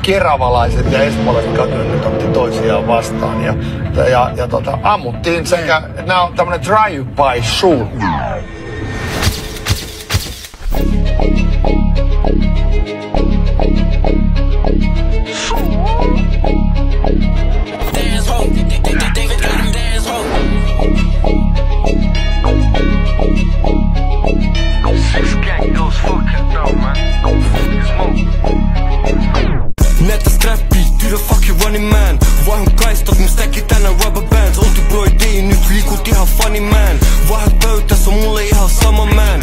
keravalaiset ja espoolaiset katujenget otti toisiaan vastaan ja ammuttiin sekä nää on tämmönen drive-by shoot. Näytä strappia, do the fucking running man. Vaihun kaistat, mun stäkki tänään rubber bands. Olti broidei, nyt liikut ihan funny man. Vaihdat pöytäs on mulle ihan sama man.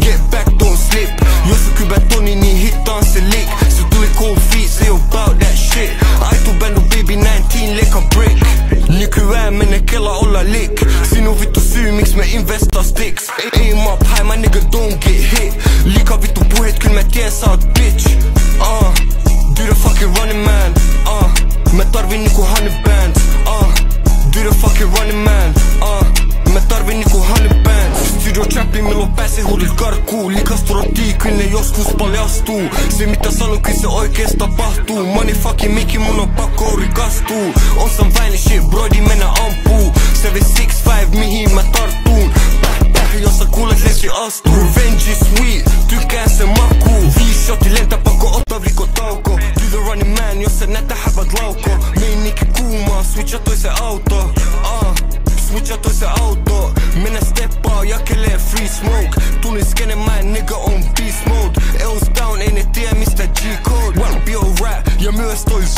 Get back, don't slip. Jos sä kybät toni, niin hittaan se lick. Se tuli cold feet, say about that shit. Aitu bändu baby 19, leka brick. Nykyään mene kela olla lick. Sinun vittu syy, miks me investaa sticks. Aim up high, my nigga don't get hit. Liika vittu puheet, kyl mä tien sä oot bitch. Do the fucking running man, mä tarvin niinku 100 bands, do the fucking running man, mä tarvin niinku 100 bands. Studio trappi, milloin pääsee huudut karkuu. Likastuu rotii, kyllä ne joskus paljastuu. Se mitä sanon, kyllä se oikeesti tapahtuu. Money fucking Mickey, mun on pakko rikastuu. On some violent shit, broidi mennä ampuu. 765, mihin mä tarttuun. Jos sä kuulet lesi astuu. Revenge is sweet, tykkään se makuu. 5 shotti lentää, pakko ottaa vikotauko. Do the running man, jos sä näytä hävät lauko. Meininki kuumaa, switcha toisen auto. Switcha toisen auto. Mennä steppaa, jakelee free smoke. Tulin skenemään, nigga on beast mode. Els down, ei ne tiedä mistä G-code. Rap your rap, ja myös tois.